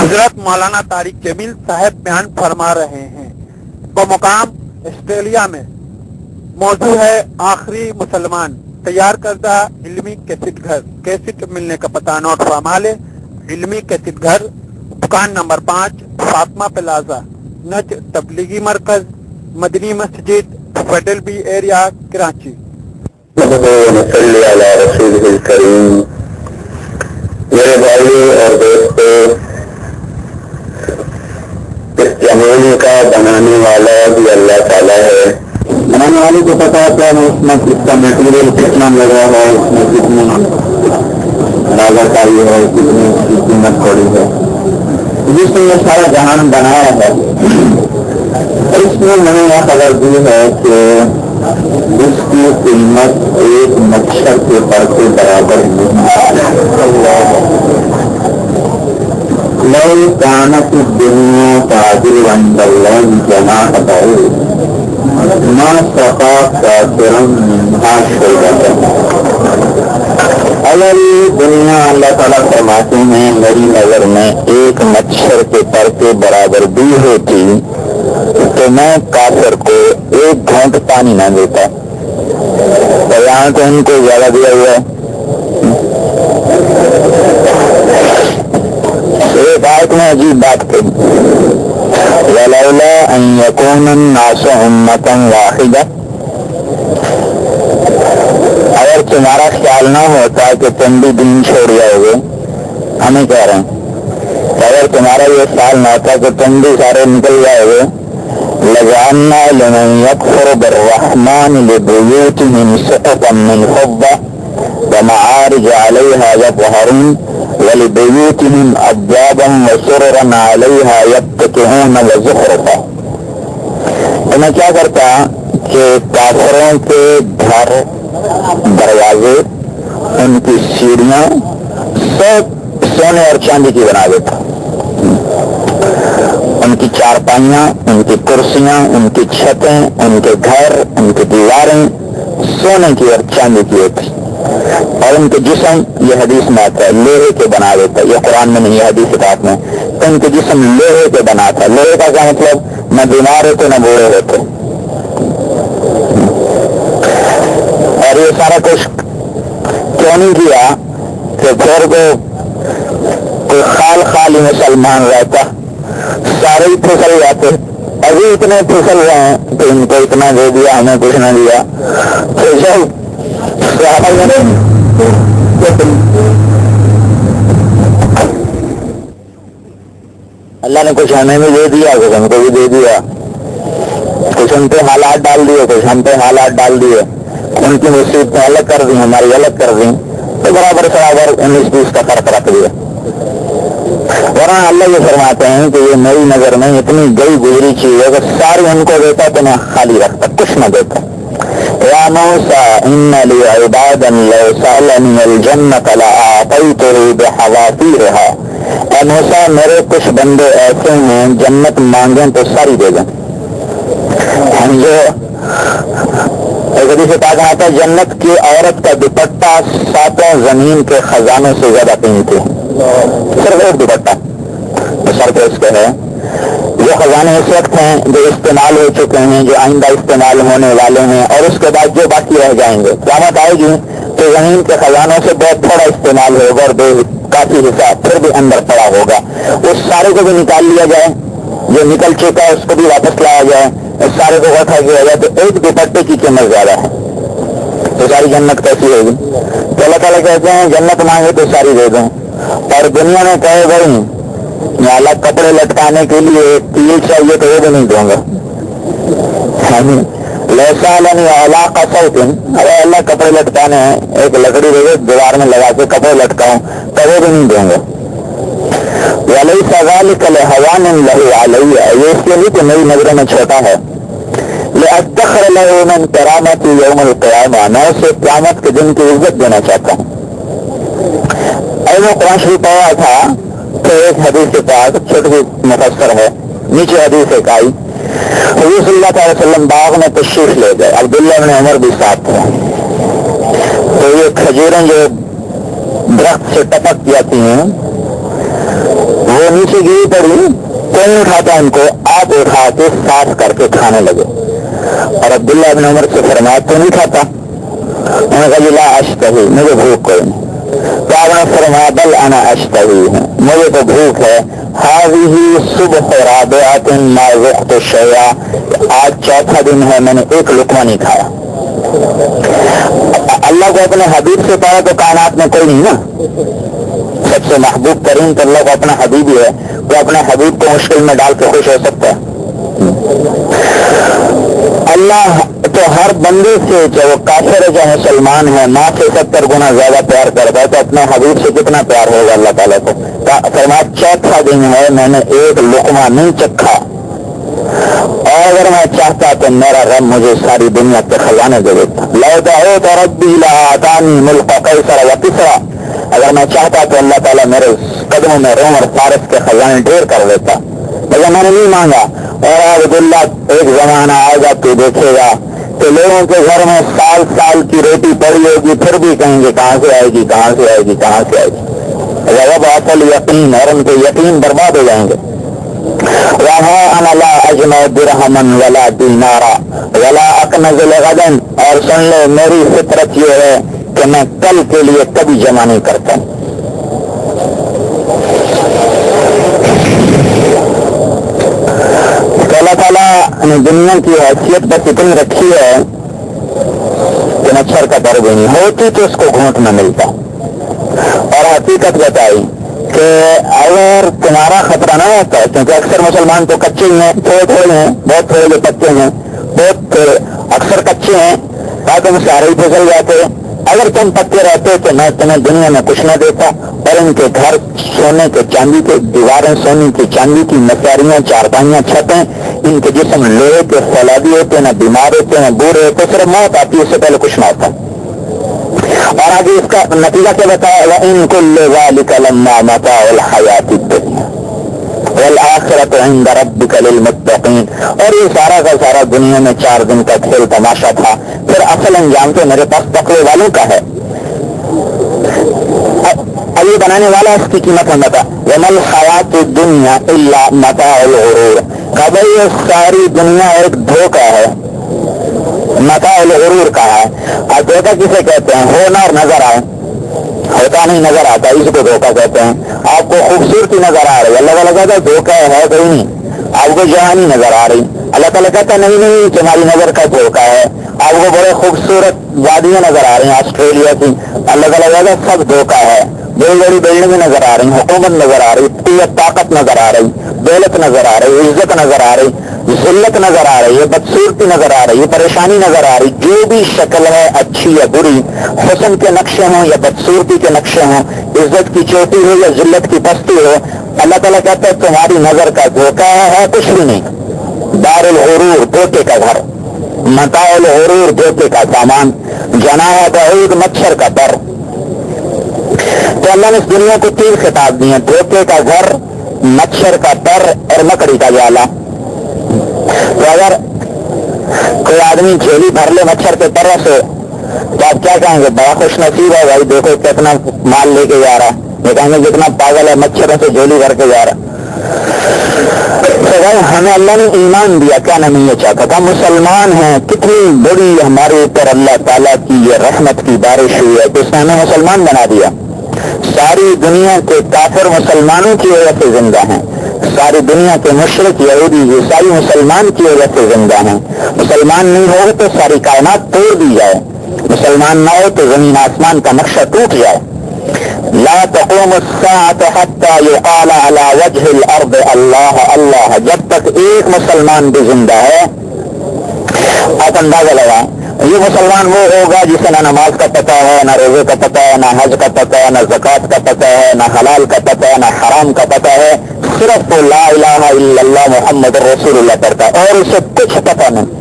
حضرت مولانا طارق جمیل صاحب بیان فرما رہے ہیں۔ بمقام آسٹریلیا میں موضوع ہے آخری مسلمان، تیار کردہ علمی کیسٹ گھر۔ کیسٹ ملنے کا پتہ نوٹ فرما لے۔ علمی کیسٹ گھر، دکان نمبر 5، فاطمہ پلازا، نج تبلیغی مرکز، مدنی مسجد، فیڈل بی ایریا، کراچی۔ صلی علی رسول الکریم۔ میرے بھائی اور دوستو، اس جمعے کا بنانے والا بھی اللہ تعالیٰ ہے۔ بنانے والے کو پتا کیا اس میں اس کا میٹیریل کتنا لگا ہے، اس میں کتنی لاگت آئی ہے، کتنی اس کی قیمت پڑی ہے، جس نے یہ سارا جہان بنایا ہے۔ اس میں میں نے یہ خبر دی ہے کہ اس کی قیمت ایک مچھر کے پر کے برابر نہیں ہے۔ لو كانت الدنيا تعدل عند الله جناح بعوض ما سقى كافرا منها شربة۔ اگر دنیا اللہ تعالیٰ فرماتے ہیں میری نظر میں ایک مچھر کے پر کے برابر بھی ہوتی تو میں کافر کو ایک گھونٹ پانی نہ دیتا۔ تو یہاں تو ان کو زیادہ دیا ہوا ہے۔ ایک آیت میں عجیب بات کہی، وَلَوْلَا أَن يَكُونَ النَّاسُ أُمَّةً وَاحِدَةً۔ اگر تمہارا خیال نہ ہوتا کہ تم بھی دین چھوڑ جاؤ گے، ہمیں کہہ رہے ہیں، اگر تمہارا یہ خیال نہ ہوتا کہ تم بھی سارے نکل جاؤ گے، لَجَعَلْنَا لِمَن يَكْفُرُ بِالرَّحْمَنِ لِبُيُوتِهِمْ سُقُفًا مِّنْ فِضَّةٍ وَمَعَارِجَ عَلَيْهَا يَظْهَرُونَ وَلِبُيُوتِهِمْ أَبْوَابًا وَسُرُرًا عَلَيْهَا يَتَّكِئُونَ وَزُخْرُفًا۔ تو میں کیا کرتا کہ کافروں کے گھر، دروازے، ان کی سیڑھیاں سب سونے اور چاندی کی بنا دیتا، ان کی چارپائیاں، ان کی کرسیاں، ان کی چھتیں، ان کے گھر، ان کی دیواریں سونے کی اور چاندی کی ہوتی، اور ان کے جسم، یہ حدیث میں آتا ہے، لوہے کے بنا دیتا۔ یہ قرآن میں نہیں، یہ حدیث کتاب میں، ان کے جسم لوہے کے بنا تھا۔ لوہے کا کیا مطلب؟ نہ بیمار ہوتے نہ بوڑھے ہوتے۔ اور یہ سارا کچھ کیوں نہیں کیا کہ پھر کوئی خالی مسلمان رہتا، سارے ہی پھسل جاتے۔ ابھی اتنے پھسل گئے ہیں کہ ان کو اتنا دے دیا، ہمیں کچھ نہ دیا۔ تو جب اللہ نے کچھ ہمیں بھی دے دیا، کچھ ہم کو بھی دے دیا، کچھ ان پہ حالات ڈال دیے، کچھ ہم پہ حالات ڈال دیے، ان کی مصیبتیں الگ کر دی، ہماری الگ کر دی، تو برابر 19-20 کا فرق رکھ دیا۔ ورنہ اللہ یہ فرماتے ہیں کہ یہ میری نظر میں اتنی گئی گزری چیز ہے کہ ساری ان کو دیتا تو میں خالی رکھتا، کچھ نہ دیتا۔ یا موسیٰ ان لی عبادا لو سألنی الجنة لأعطیتہ بحوافیرہا۔ اے موسیٰ، میرے کچھ بندے ایسے ہیں جنت مانگیں تو ساری دے دیں۔ ہم جو ایک حدیث پاک آتا ہے، جنت کی عورت کا دوپٹہ 7 زمین کے خزانوں سے زیادہ قیمتی ہے، صرف ایک دوپٹہ سر پہ اس کے ہے۔ جو خزانے اس وقت ہیں جو استعمال ہو چکے ہیں، جو آئندہ استعمال ہونے والے ہیں، اور اس کے بعد جو باقی رہ جائیں گے، قیامت آئے گی تو زمین کے خزانوں سے بہت تھوڑا استعمال ہوگا اور کافی حصہ پھر بھی اندر پڑا ہوگا۔ اس سارے کو بھی نکال لیا جائے، جو نکل چکا ہے اس کو بھی واپس لایا جائے، اس سارے کو اٹھا کیا جائے تو ایک دوپٹے کی قیمت زیادہ ہے، تو ساری جنت کیسی ہوگی؟ تو اللہ تعالیٰ کہتے ہیں جنت مانگے تو ساری دے دیں، اور دنیا میں کہے بھائی الگ کپڑے لٹکانے کے لیے تیل چاہیے تو وہ بھی نہیں دوں گا۔ ارے اللہ کپڑے لٹکانے ہیں، ایک لکڑی دے دیوار میں لگا کے کپڑے لٹکاؤں تو وہ بھی نہیں دوں گا۔ وَلَيْسَ ذَلِكَ لِهَوَانٍ لَهُ عَلَيَّ، یہ اس کے لیے کہ میری نظروں میں چھوٹا ہے۔ لِأَدَّخِرَ لَهُ مِنْ كَرَامَتِي يَوْمَ الْقِيَامَةِ، میں اسے قیامت کے دن کی عزت دینا چاہتا ہوں۔ اور میں قرآن شریف پڑھا تھا تو ایک حدیث کے بعد چھوٹی مفسر ہے، نیچے حدیث ایک آئی، حضور صلی اللہ علیہ وسلم باغ میں تشریف لے گئے، عبداللہ بن عمر بھی ساتھ تھے، تو یہ کھجوریں جو درخت سے ٹپک جاتی ہیں وہ نیچے گری پڑی، کوئی نہیں اٹھاتا ان کو، آپ اٹھا کے صاف کر کے کھانے لگے. اور عبداللہ ابن عمر سے فرمایا تو نہیں کھاتا؟ انہوں نے کہا لا اشتہی، مجھے بھوک کوئی نہیں. تو آپ نے فرمایا بل انا اشتہی ہوں، مجھے تو بھوک ہے. هذه صبح رابعۃ ما ذقت شیئا، آج چوتھا دن ہے میں نے ایک لقمہ نہیں کھایا. اللہ کو اپنے حبیب سے پایا تو کائنات میں کوئی نہیں نا. سب سے محبوب ترین تو اللہ کو اپنا حبیب ہی ہے. وہ اپنے حبیب کو مشکل میں ڈال کے خوش ہو سکتا ہے؟ اللہ تو ہر بندے سے، چاہے وہ کافر ہے چاہے مسلمان ہے، ماں سے 70 گنا زیادہ پیار کرتا ہے، تو اپنے حبیب سے کتنا پیار ہوگا اللہ تعالیٰ کو. فرمایا چوتھا دن ہے میں نے ایک لقمہ نہیں چکھا، اور اگر میں چاہتا تو میرا رب مجھے ساری دنیا کے خزانے دے دیتا. لو دعوت ربی لآتانی ملک قیصر و کسریٰ، اگر میں چاہتا تو اللہ تعالیٰ میرے قدموں میں روم اور فارس کے خزانے ڈھیر کر دیتا، لیکن میں نے نہیں مانگا. اور عبداللہ ایک زمانہ آئے گا تو دیکھے گا کہ لوگوں کے گھر میں سال سال کی روٹی پڑی ہوگی، پھر بھی کہیں گے کہاں سے آئے گی کہاں سے آئے گی کہاں سے آئے گی. رب اصل یقین، اور ان کے یقین برباد ہو جائیں گے. وہاں انا لا اجمع درہما ولا دینارا ولا اکنز لغدا، اور سن لو میری فطرت یہ ہے کہ میں کل کے لیے کبھی جمع نہیں کرتا. اللہ تعالیٰ نے دنیا کی حیثیت بس اتنی رکھی ہے کہ مچھر کا در بھی نہیں ہوتی تو اس کو گھونٹ نہ ملتا. اور حقیقت بتائی کہ اگر تمہارا خطرہ نہ ہوتا ہے، کیونکہ اکثر مسلمان تو کچے ہی ہیں، تھوڑے تھوڑے ہیں، بہت تھوڑے جو پکے ہیں، بہت اکثر کچے ہیں، تم سارے ہی پھسل جاتے. اگر تم پکے رہتے تو میں تمہیں دنیا میں کچھ نہ دیتا، اور ان کے گھر سونے کے چاندی کے، دیواریں سونے کی چاندی کی، مساریاں چارپائیاں چھتیں، ان کے جسم لوہے کے فولادی ہوتے، نہ بیمار ہوتے نہ بوڑھے ہوتے، صرف موت آتی، اس سے پہلے کچھ نہ ہوتا. اور آگے اس کا نتیجہ کیا بتایا؟ وَإِن كُلُّ ذَلِكَ لَمَّا مَتَاعُ الْحَيَاةِ الدُّنْيَا وَالْآخِرَةُ عِندَ رَبِّكَ لِلْمُتَّقِينَ. اور یہ سارا کا سارا دنیا میں 4 دن کا کھیل تماشا تھا، پھر اصل انجام تو میرے پاس تقوی والوں کا ہے. اب یہ بنانے والا اس کی قیمت ہم بتا. وَمَا الْحَيَاةُ الدُّنْيَا إِلَّا مَتَاعُ الْغُرُورِ، کہ یہ ساری دنیا ایک دھوکہ ہے. متاع الغرور کا ہے. اب دھوکہ کسے کہتے ہیں؟ ہونا اور نظر آئے، ہوتا نہیں نظر آتا، اس کو دھوکہ کہتے ہیں. آپ کو خوبصورتی نظر آ رہی ہے، اللہ تعالیٰ کہتا ہے دھوکہ ہے کوئی نہیں. آپ کو جہانی نظر آ رہی، اللہ تعالیٰ کہتا ہے نہیں نہیں تمہاری نظر کا دھوکہ ہے. آپ کو بڑے خوبصورت وادیاں نظر آ رہی ہیں آسٹریلیا کی، اللہ تعالیٰ کہتا ہے سب دھوکہ ہے. بڑی بڑی بلڈنگیں نظر آ رہی، حکومت نظر آ رہی، طاقت نظر آ رہی، دولت نظر آ رہی، عزت نظر آ رہی، ذلت نظر آ رہی ہے، بدصورتی نظر آ رہی ہے، پریشانی نظر آ رہی. جو بھی شکل ہے اچھی یا بری، حسن کے نقشے ہوں یا بدصورتی کے نقشے ہوں، عزت کی چوٹی ہو یا ذلت کی پستی ہو، اللہ تعالیٰ کہتا ہے تمہاری نظر کا دھوکہ ہے کچھ بھی نہیں. دار الغرور، دھوکے کا گھر. متاع الغرور، دھوکے کا سامان. جناح بعود، مچھر کا پر. تو اللہ نے اس دنیا کو 3 خطاب دیے: دھوکے کا گھر، مچھر کا پر اور مکڑی کا جالا. تو اگر کوئی آدمی جھولی بھر لے مچھر کے پر سے تو آپ کیا کہیں گے؟ بڑا خوش نصیب ہے بھائی، دیکھو کتنا مال لے کے جا رہا ہے. یہ کہیں گے جتنا پاگل ہے مچھروں سے جھولی بھر کے جا رہا. تو بھائی ہمیں اللہ نے ایمان دیا، کیا نہیں یہ چاہتا تھا؟ مسلمان ہیں، کتنی بڑی ہمارے اوپر اللہ تعالیٰ کی یہ رحمت کی بارش ہوئی ہے کہ اس نے ہمیں مسلمان بنا دیا. ساری دنیا کے کافر مسلمانوں کی وجہ سے زندہ ہیں، ساری دنیا کے مشرک یہودی عیسائی مسلمان کی وجہ سے زندہ ہیں. مسلمان نہیں ہو تو ساری کائنات توڑ دی جائے، مسلمان نہ ہو تو زمین آسمان کا نقشہ ٹوٹ جائے. لا تقوم الساعة حتى يقال على وجه الارض اللہ اللہ. جب تک ایک مسلمان بھی زندہ ہے، آپ اندازہ لگا یہ مسلمان وہ ہوگا جسے نہ نماز کا پتہ ہے، نہ روزے کا پتہ ہے، نہ حج کا پتہ ہے، نہ زکوٰۃ کا پتہ ہے، نہ حلال کا پتہ ہے، نہ حرام کا پتہ ہے، صرف وہ لا الہ الا اللہ محمد رسول اللہ پڑھتا ہے اور اسے کچھ پتہ نہیں.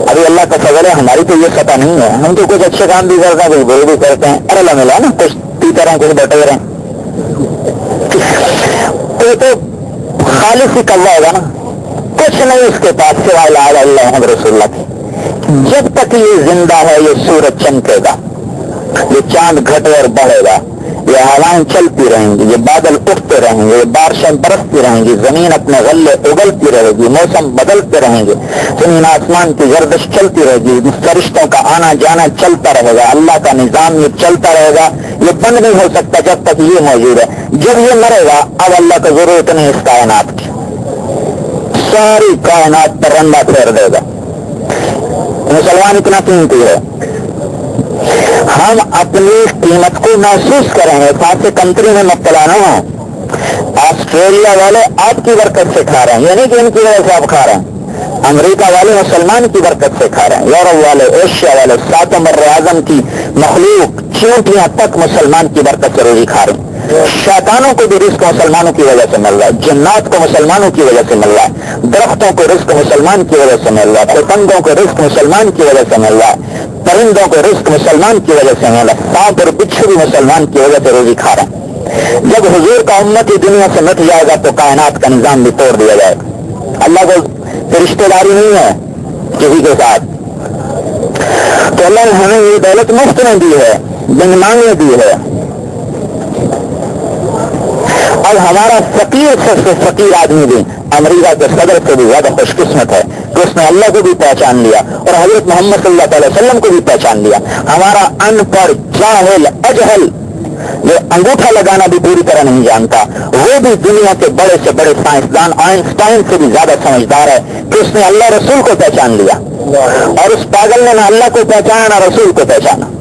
ابھی اللہ کا فضل ہے، ہماری تو یہ پتہ نہیں ہے. ہم تو کچھ اچھے کام بھی کرتے ہیں، کچھ برے بھی کرتے ہیں، اور اللہ ملا نا کچھ پیتے رہیں کچھ بٹے رہیں. تو خالص ہی کلّا ہوگا نا، کچھ نہیں اس کے پاس سوائے لا الہ الا اللہ محمد رسول اللہ کی. جب تک یہ زندہ ہے یہ سورج چمکے گا، یہ چاند گھٹے اور بڑھے گا، یہ یہ ہوائیں چلتی رہیں گی، یہ بادل اٹھتے رہیں گے، یہ بارشیں برستی رہیں گی، زمین اپنے غلے اگلتی رہے گی، موسم بدلتے رہیں گے، زمین آسمان کی گردش چلتی رہے گی، فرشتوں کا آنا جانا چلتا رہے گا، اللہ کا نظام یہ چلتا رہے گا، یہ بند نہیں ہو سکتا جب تک یہ موجود ہے۔ جب یہ مرے گا اب اللہ کو ضرورت نہیں اس کائنات کی، ساری کائنات پر رنڈا پھیر دے گا۔ مسلمان اتنا قیمتی ہے، ہم اپنی قیمت کو محسوس کریں گے، خاص کنٹری میں مبتلا نہ ہوں۔ آسٹریلیا والے آپ کی برکت سے کھا رہے ہیں، یعنی کہ ان کی وجہ سے آپ کھا رہے ہیں، امریکہ والے مسلمان کی برکت سے کھا رہے ہیں، یورپ والے، ایشیا والے، ساتوں بر اعظم کی مخلوق چیونٹیاں تک مسلمان کی برکت سے روزی کھا رہے ہیں۔ شیطانوں کو بھی رزق مسلمانوں کی وجہ سے مل رہا ہے، جنات کو مسلمانوں کی وجہ سے مل رہا ہے، درختوں کو رزق مسلمان کی وجہ سے مل رہا ہے، پتنگوں کو رزق مسلمان کی وجہ سے مل رہا ہے، پرندوں کو رزق مسلمان کی وجہ سے مل رہا ہے، سانپ اور بچھو بھی مسلمان کی وجہ سے روزی کھا رہے ہیں۔ جب حضور کا امت ہی دنیا سے مٹ جائے گا تو کائنات کا نظام بھی توڑ دیا جائے گا۔ اللہ کو رشتہ داری نہیں ہے کسی کے ساتھ، تو اللہ نے ہمیں یہ دولت مفت میں دی ہے، بن مانگے دی ہے۔ اب ہمارا فقیر سب سے فقیر آدمی بھی امریکہ کے صدر سے بھی زیادہ خوش قسمت ہے کہ اس نے اللہ کو بھی پہچان لیا اور حضرت محمد صلی اللہ علیہ وسلم کو بھی پہچان لیا۔ ہمارا ان پڑھ جاہل اجہل یہ انگوٹھا لگانا بھی پوری طرح نہیں جانتا، وہ بھی دنیا کے بڑے سے بڑے سائنسدان آئنسٹائن سے بھی زیادہ سمجھدار ہے کہ اس نے اللہ رسول کو پہچان لیا، اور اس پاگل نے نہ اللہ کو پہچانا نہ رسول کو پہچانا۔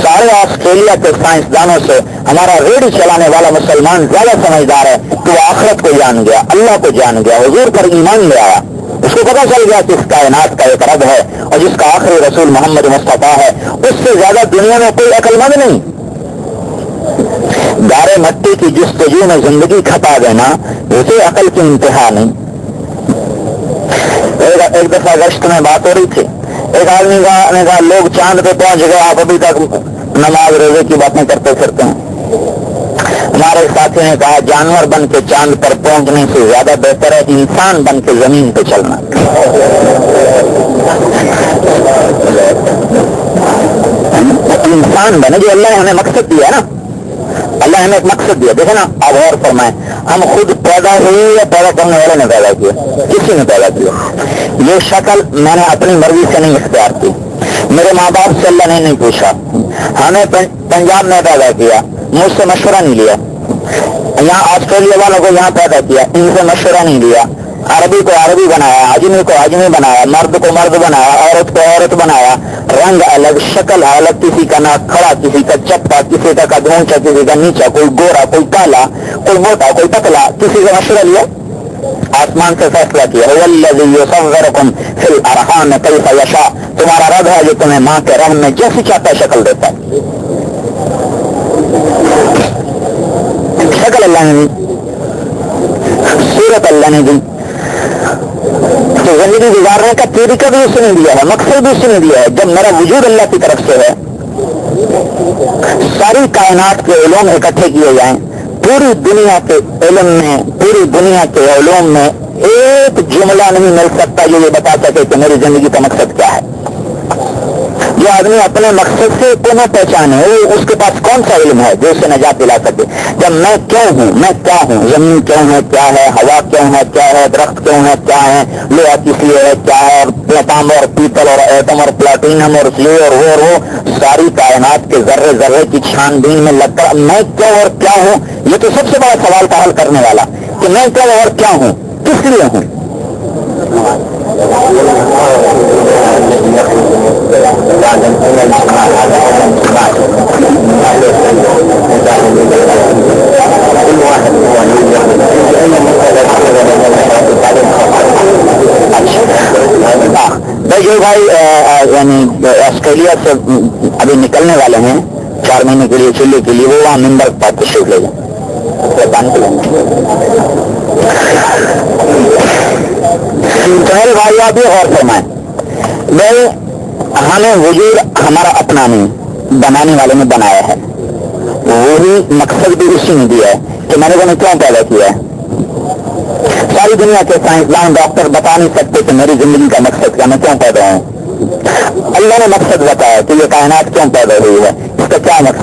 سارے آسٹریلیا کے سائنسدانوں سے ہمارا ریڈی چلانے والا مسلمان زیادہ سمجھدار ہے کہ وہ آخرت کو جان گیا، اللہ کو جان گیا، حضور پر ایمان لے آیا، اس کو پتہ چل گیا کہ اس کائنات کا ایک رب ہے اور جس کا آخری رسول محمد مصطفیٰ ہے، اس سے زیادہ دنیا میں کوئی عقل مند نہیں۔ گارے مٹی کی جستجو میں زندگی کھپا دینا اسے عقل کی انتہا نہیں۔ ایک دفعہ گشت میں بات ہو رہی تھی، ایک آدمی نے کہا لوگ چاند پہ پہنچ گئے، آپ ابھی تک نماز روزے کی باتیں کرتے پھرتے ہیں۔ ہمارے ساتھی نے کہا جانور بن کے چاند پر پہنچنے سے زیادہ بہتر ہے انسان بن کے زمین پہ چلنا۔ انسان بنے جو اللہ نے ہمیں مقصد دیا نا، اللہ ہمیں ایک مقصد دیا، دیکھیں نا آپ غور فرمائیں، ہم خود پیدا ہوئے یا پیدا کرنے والے نے پیدا کیا؟ کسی نے پیدا کیا۔ یہ شکل میں نے اپنی مرضی سے نہیں اختیار کی، میرے ماں باپ سے اللہ نے نہیں پوچھا، ہمیں پنجاب میں پیدا کیا، مجھ سے مشورہ نہیں لیا، یہاں آسٹریلیا والوں کو یہاں پیدا کیا، ان سے مشورہ نہیں لیا، عربی کو عربی بنایا، عجمی کو عجمی بنایا، مرد کو مرد بنایا، عورت کو عورت بنایا، رنگ الگ، شکل الگ، کسی کا ناک کھڑا، کسی کا چپا، کسی کا قد اونچا، کسی کا نیچا، کوئی گورا، کوئی کالا، کوئی موٹا، کوئی پتلا، کسی کا مشورہ لیا؟ آسمان سے فیصلہ کیا، هو الذی یصورکم فی الارحام کیف یشاء، تمہارا رب ہے جو تمہیں ماں کے رحم میں جیسی چاہتا ہے شکل دیتا ہے۔ شکل اللہ نے دی، صورت اللہ نے دی، تو زندگی گزارنے کا طریقہ بھی اس نے دیا ہے، مقصد بھی اس نے دیا ہے۔ جب میرا وجود اللہ کی طرف سے ہے، ساری کائنات کے علوم اکٹھے کیے جائیں، پوری دنیا کے علم میں، پوری دنیا کے علوم میں ایک جملہ نہیں مل سکتا جو یہ بتا سکے کہ میری زندگی کا مقصد کیا ہے۔ جو آدمی اپنے مقصد سے کو نہ پہچانے، اس کے پاس کون سا علم ہے جو اسے نجات دلا سکے؟ جب میں کیوں ہوں، میں کیا ہوں، زمین کیوں ہے، کیا ہے، ہوا کیوں ہے، کیا ہے، درخت کیوں ہے، کیا ہے، لوہا کس لیے ہے، کیا ہے، تانبا اور پیتل اور ایٹم اور پلاٹینم اور یہ اور وہ ساری کائنات کے ذرے ذرے کی چھان بین میں لگ کر میں کیوں اور کیا ہوں، یہ تو سب سے بڑا سوال کا حل کرنے والا کہ میں کیوں اور کیا ہوں، کس لیے ہوں۔ جو بھائی یعنی آسٹریلیا سے ابھی نکلنے والے ہیں 4 مہینے کے لیے چلے کے لیے، وہ وہاں ممبر پر تشریف لے جائیں۔ پہل بھائی آپ یہ غور فرمائیں، بھائی ہمیں وجود ہمارا اپنا نہیں، بنانے والے نے بنایا ہے، وہی مقصد بھی اسی نے دیا ہے کہ میں نے تمہیں کیوں پیدا کیا ہے۔ ساری دنیا کے سائنسدان ڈاکٹر بتا نہیں سکتے کہ میری زندگی کا مقصد کیا، میں کیوں پیدا ہوں۔ اللہ نے مقصد بتایا کہ یہ کائنات کیوں پیدا ہوئی ہے، اس کا کیا مقصد